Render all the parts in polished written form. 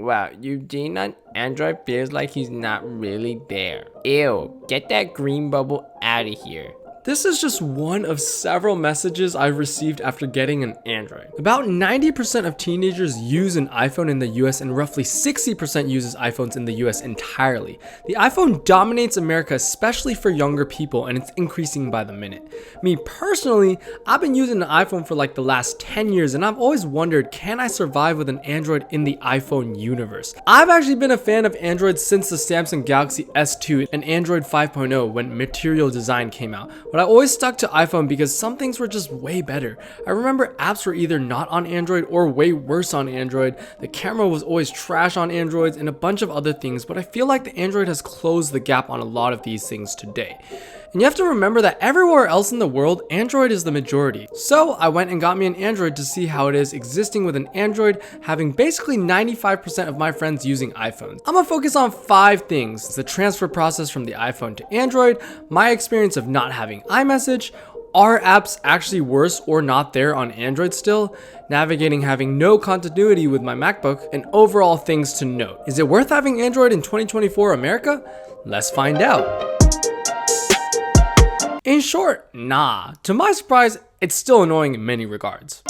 wow, Eugene on Android feels like he's not really there. Ew, get that green bubble out of here. This is just one of several messages I've received after getting an Android. About 90% of teenagers use an iPhone in the US, and roughly 60% uses iPhones in the US entirely. The iPhone dominates America, especially for younger people, and it's increasing by the minute. Me personally, I've been using an iPhone for like the last 10 years, and I've always wondered, can I survive with an Android in the iPhone universe? I've actually been a fan of Android since the Samsung Galaxy S2 and Android 5.0 when Material Design came out. But I always stuck to iPhone because some things were just way better. I remember apps were either not on Android or way worse on Android. The camera was always trash on Androids and a bunch of other things, but I feel like the Android has closed the gap on a lot of these things today. And you have to remember that everywhere else in the world, Android is the majority. So I went and got me an Android to see how it is existing with an Android, having basically 95% of my friends using iPhones. I'm gonna focus on 5 things: the transfer process from the iPhone to Android, my experience of not having iMessage, are apps actually worse or not there on Android still, navigating having no continuity with my MacBook, and overall things to note. Is it worth having Android in 2024 America? Let's find out. In short, nah. To my surprise, it's still annoying in many regards.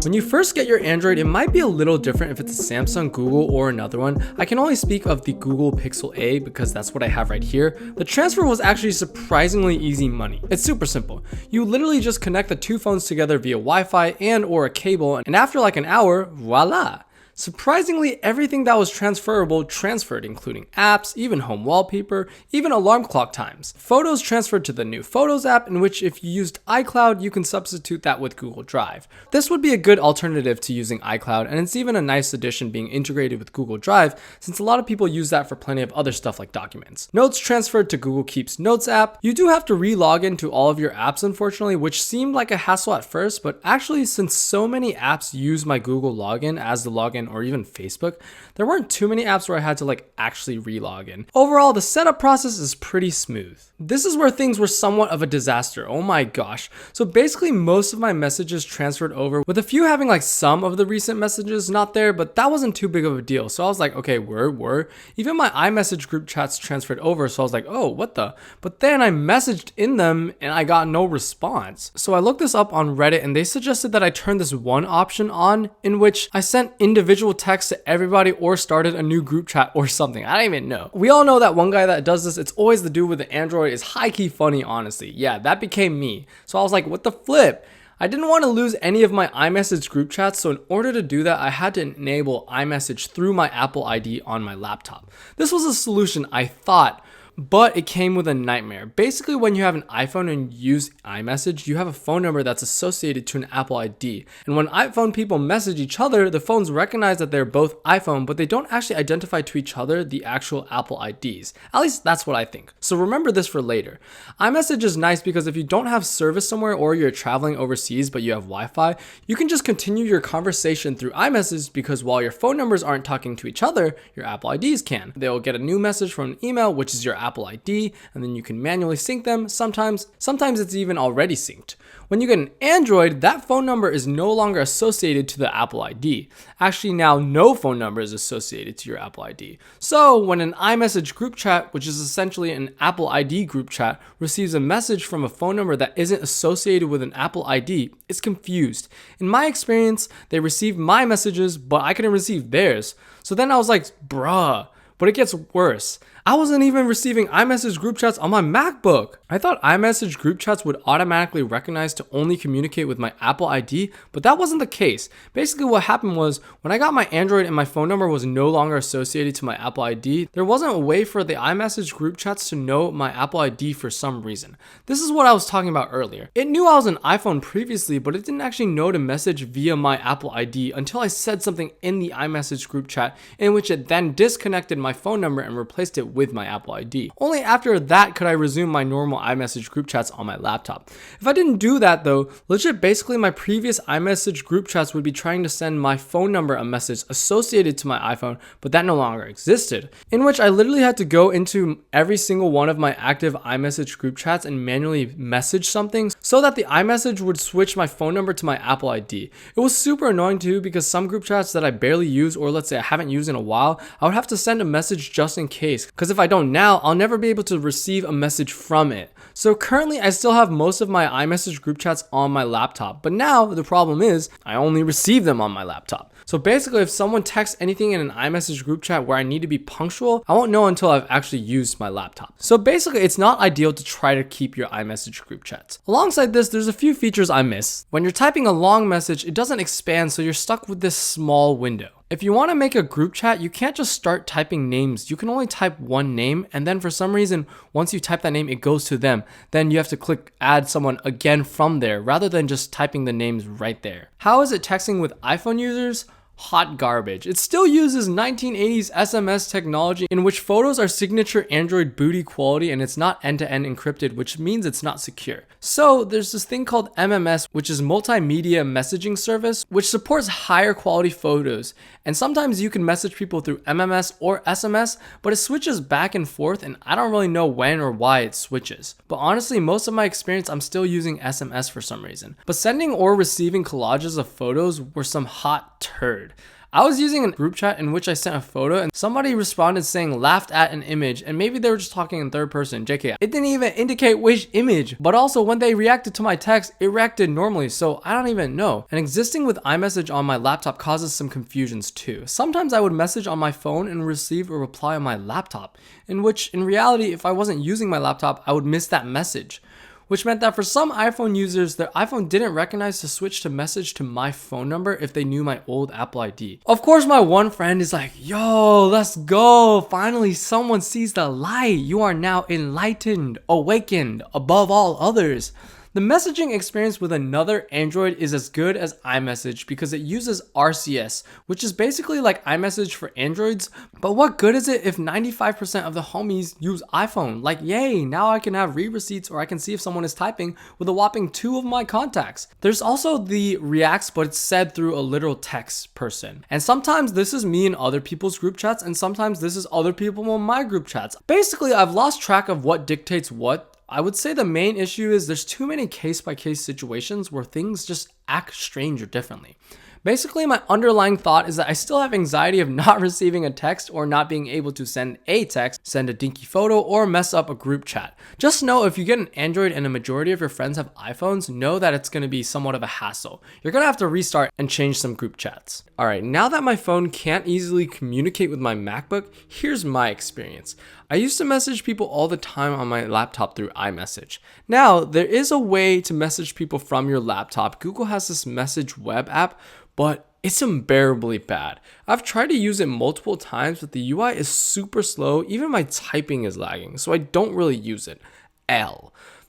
When you first get your Android, it might be a little different if it's a Samsung, Google, or another one. I can only speak of the Google Pixel A because that's what I have right here. The transfer was actually surprisingly easy money. It's super simple. You literally just connect the 2 phones together via Wi-Fi and or a cable, and after like an hour, voila! Surprisingly, everything that was transferable transferred, including apps, even home wallpaper, even alarm clock times. Photos transferred to the new Photos app, in which if you used iCloud, you can substitute that with Google Drive. This would be a good alternative to using iCloud, and it's even a nice addition being integrated with Google Drive, since a lot of people use that for plenty of other stuff like documents. Notes transferred to Google Keep's Notes app. You do have to re-log into all of your apps, unfortunately, which seemed like a hassle at first, but actually, since so many apps use my Google login as the login or even Facebook, there weren't too many apps where I had to like actually re-log in. Overall, the setup process is pretty smooth. This is where things were somewhat of a disaster. Oh my gosh. So basically most of my messages transferred over, with a few having like some of the recent messages not there, but that wasn't too big of a deal. So I was like, okay, word. Even my iMessage group chats transferred over. So I was like, oh, what the? But then I messaged in them and I got no response. So I looked this up on Reddit and they suggested that I turn this one option on in which I sent individual text to everybody or started a new group chat or something. I don't even know. We all know that one guy that does this. It's always the dude with the Android. Is high-key funny, honestly. Yeah, that became me. So I was like, what the flip? I didn't want to lose any of my iMessage group chats, so in order to do that, I had to enable iMessage through my Apple ID on my laptop. This was a solution I thought, but it came with a nightmare. Basically, when you have an iPhone and use iMessage, you have a phone number that's associated to an Apple ID. And when iPhone people message each other, the phones recognize that they're both iPhone, but they don't actually identify to each other the actual Apple IDs. At least that's what I think. So remember this for later. iMessage is nice because if you don't have service somewhere or you're traveling overseas but you have Wi-Fi, you can just continue your conversation through iMessage because while your phone numbers aren't talking to each other, your Apple IDs can. They'll get a new message from an email, which is your Apple ID, and then you can manually sync them. Sometimes it's even already synced. When you get an Android, that phone number is no longer associated to the Apple ID. Actually, now no phone number is associated to your Apple ID. So when an iMessage group chat, which is essentially an Apple ID group chat, receives a message from a phone number that isn't associated with an Apple ID, it's confused. In my experience, they received my messages, but I couldn't receive theirs. So then I was like, bruh. But it gets worse. I wasn't even receiving iMessage group chats on my MacBook. I thought iMessage group chats would automatically recognize to only communicate with my Apple ID, but that wasn't the case. Basically what happened was when I got my Android and my phone number was no longer associated to my Apple ID, there wasn't a way for the iMessage group chats to know my Apple ID for some reason. This is what I was talking about earlier. It knew I was an iPhone previously, but it didn't actually know to message via my Apple ID until I said something in the iMessage group chat in which it then disconnected my phone number and replaced it with my Apple ID. Only after that could I resume my normal iMessage group chats on my laptop. If I didn't do that though, legit basically my previous iMessage group chats would be trying to send my phone number a message associated to my iPhone, but that no longer existed, in which I literally had to go into every single one of my active iMessage group chats and manually message something so that the iMessage would switch my phone number to my Apple ID. It was super annoying too because some group chats that I barely use, or let's say I haven't used in a while, I would have to send a message just in case, because if I don't now, I'll never be able to receive a message from it. So currently I still have most of my iMessage group chats on my laptop, but now the problem is I only receive them on my laptop. So basically, if someone texts anything in an iMessage group chat where I need to be punctual, I won't know until I've actually used my laptop. So basically, it's not ideal to try to keep your iMessage group chats. Alongside this, there's a few features I miss. When you're typing a long message, it doesn't expand, so you're stuck with this small window. If you want to make a group chat, you can't just start typing names. You can only type one name, and then for some reason, once you type that name, it goes to them. Then you have to click add someone again from there, rather than just typing the names right there. How is it texting with iPhone users? Hot garbage. It still uses 1980s SMS technology in which photos are signature Android booty quality and it's not end-to-end encrypted, which means it's not secure. So there's this thing called MMS, which is multimedia messaging service, which supports higher quality photos. And sometimes you can message people through MMS or SMS, but it switches back and forth and I don't really know when or why it switches. But honestly, most of my experience, I'm still using SMS for some reason. But sending or receiving collages of photos were some hot turd. I was using a group chat in which I sent a photo and somebody responded saying laughed at an image, and maybe they were just talking in third person, JK. It didn't even indicate which image, but also when they reacted to my text, it reacted normally, so I don't even know. And existing with iMessage on my laptop causes some confusions too. Sometimes I would message on my phone and receive a reply on my laptop, in which in reality, if I wasn't using my laptop, I would miss that message. Which meant that for some iPhone users, their iPhone didn't recognize to switch to message to my phone number if they knew my old Apple ID. Of course, my one friend is like, yo, let's go. Finally, someone sees the light. You are now enlightened, awakened, above all others. The messaging experience with another Android is as good as iMessage because it uses RCS, which is basically like iMessage for Androids. But what good is it if 95% of the homies use iPhone? Like, yay, now I can have read receipts or I can see if someone is typing with a whopping 2 of my contacts. There's also the reacts, but it's said through a literal text person. And sometimes this is me in other people's group chats, and sometimes this is other people in my group chats. Basically, I've lost track of what dictates what. I would say the main issue is there's too many case-by-case situations where things just act strange or differently. Basically, my underlying thought is that I still have anxiety of not receiving a text or not being able to send a text, send a dinky photo, or mess up a group chat. Just know if you get an Android and a majority of your friends have iPhones, know that it's going to be somewhat of a hassle. You're going to have to restart and change some group chats. Alright, now that my phone can't easily communicate with my MacBook, here's my experience. I used to message people all the time on my laptop through iMessage. Now, there is a way to message people from your laptop. Google has this message web app, but it's unbearably bad. I've tried to use it multiple times, but the UI is super slow. Even my typing is lagging, so I don't really use it.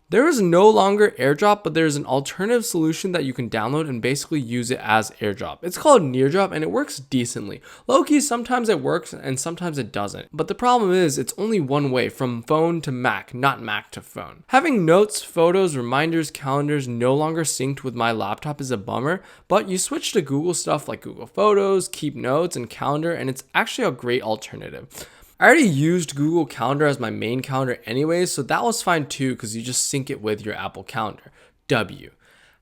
There is no longer AirDrop, but there's an alternative solution that you can download and basically use it as AirDrop. It's called NearDrop and it works decently. Low-key, sometimes it works and sometimes it doesn't. But the problem is it's only one way, from phone to Mac, not Mac to phone. Having notes, photos, reminders, calendars no longer synced with my laptop is a bummer, but you switch to Google stuff like Google Photos, Keep Notes, and Calendar, and it's actually a great alternative. I already used Google Calendar as my main calendar anyways, so that was fine too because you just sync it with your Apple Calendar.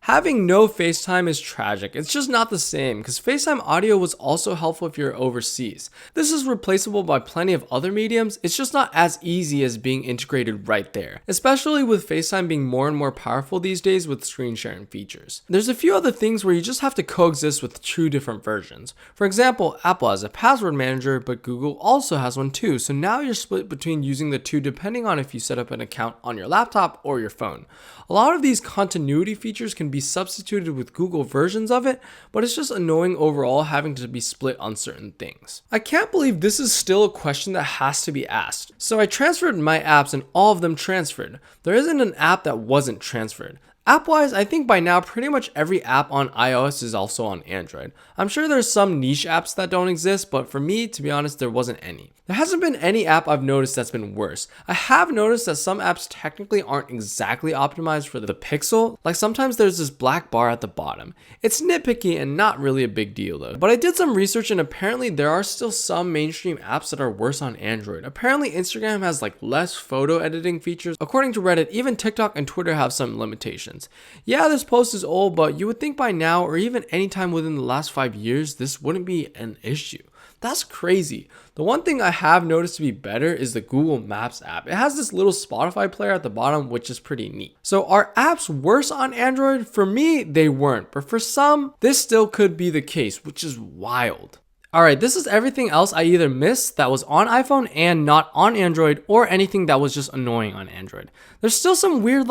Having no FaceTime is tragic. It's just not the same because FaceTime audio was also helpful if you're overseas. This is replaceable by plenty of other mediums. It's just not as easy as being integrated right there, especially with FaceTime being more and more powerful these days with screen sharing features. There's a few other things where you just have to coexist with two different versions. For example, Apple has a password manager, but Google also has one too. So now you're split between using the two depending on if you set up an account on your laptop or your phone. A lot of these continuity features can be substituted with Google versions of it, but it's just annoying overall having to be split on certain things. I can't believe this is still a question that has to be asked. So I transferred my apps and all of them transferred. There isn't an app that wasn't transferred. App-wise, I think by now pretty much every app on iOS is also on Android. I'm sure there's some niche apps that don't exist, but for me, to be honest, there wasn't any. There hasn't been any app I've noticed that's been worse. I have noticed that some apps technically aren't exactly optimized for the Pixel. Like sometimes there's this black bar at the bottom. It's nitpicky and not really a big deal though. But I did some research and apparently there are still some mainstream apps that are worse on Android. Apparently Instagram has like less photo editing features. According to Reddit, even TikTok and Twitter have some limitations. Yeah, this post is old, but you would think by now or even anytime within the last 5 years, this wouldn't be an issue. That's crazy. The one thing I have noticed to be better is the Google Maps app. It has this little Spotify player at the bottom, which is pretty neat. So are apps worse on Android? For me, they weren't, but for some, this still could be the case, which is wild. Alright, this is everything else I either missed that was on iPhone and not on Android, or anything that was just annoying on Android. There's still some weird,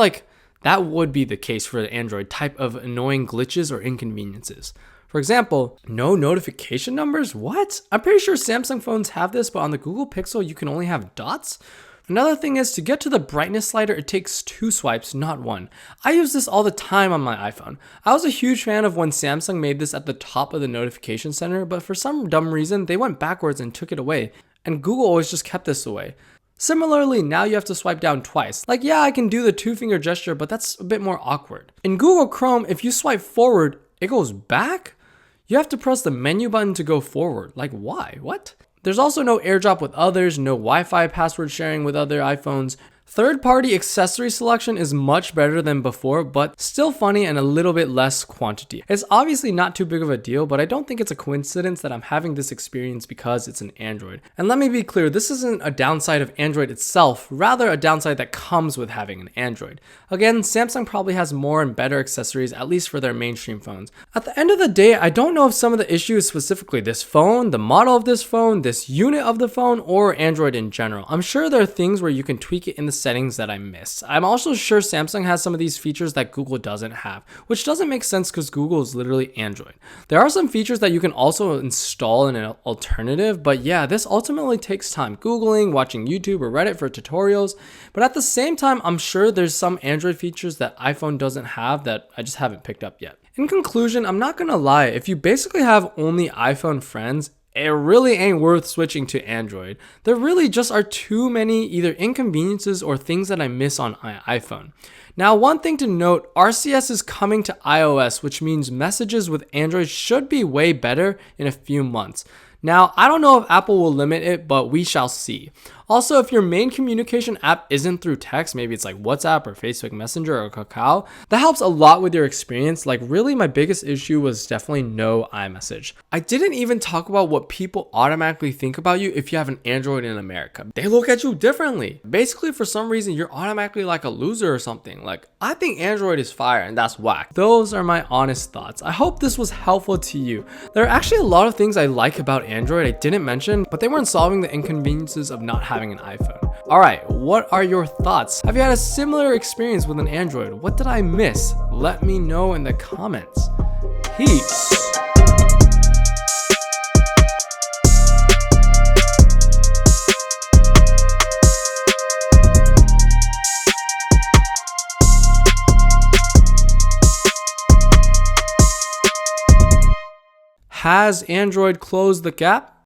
that would be the case for the Android type of annoying glitches or inconveniences. For example, no notification numbers? What? I'm pretty sure Samsung phones have this, but on the Google Pixel, you can only have dots. Another thing is to get to the brightness slider, it takes 2 swipes, not 1. I use this all the time on my iPhone. I was a huge fan of when Samsung made this at the top of the notification center, but for some dumb reason, they went backwards and took it away. And Google always just kept this away. Similarly, now you have to swipe down twice. Like, yeah, I can do the 2-finger gesture, but that's a bit more awkward. In Google Chrome, if you swipe forward, it goes back? You have to press the menu button to go forward. Like, why? What? There's also no AirDrop with others, no Wi-Fi password sharing with other iPhones. Third-party accessory selection is much better than before, but still funny and a little bit less quantity. It's obviously not too big of a deal, but I don't think it's a coincidence that I'm having this experience because it's an Android. And let me be clear, this isn't a downside of Android itself, rather a downside that comes with having an Android. Again, Samsung probably has more and better accessories, at least for their mainstream phones. At the end of the day, I don't know if some of the issue is specifically this phone, the model of this phone, this unit of the phone, or Android in general. I'm sure there are things where you can tweak it in the settings that I missed. I'm also sure Samsung has some of these features that Google doesn't have, which doesn't make sense because Google is literally Android. There are some features that you can also install in an alternative, but yeah, this ultimately takes time. Googling, watching YouTube or Reddit for tutorials, but at the same time, I'm sure there's some Android features that iPhone doesn't have that I just haven't picked up yet. In conclusion, I'm not gonna lie, if you basically have only iPhone friends, it really ain't worth switching to Android. There really just are too many either inconveniences or things that I miss on my iPhone. Now, one thing to note, RCS is coming to iOS, which means messages with Android should be way better in a few months. Now, I don't know if Apple will limit it, but we shall see. Also, if your main communication app isn't through text, maybe it's like WhatsApp or Facebook Messenger or Kakao, that helps a lot with your experience. Like really my biggest issue was definitely no iMessage. I didn't even talk about what people automatically think about you if you have an Android in America. They look at you differently. Basically, for some reason, you're automatically like a loser or something. Like, I think Android is fire and that's whack. Those are my honest thoughts. I hope this was helpful to you. There are actually a lot of things I like about Android I didn't mention, but they weren't solving the inconveniences of not having an iPhone. Alright, what are your thoughts? Have you had a similar experience with an Android? What did I miss? Let me know in the comments. Peace. Has Android closed the gap?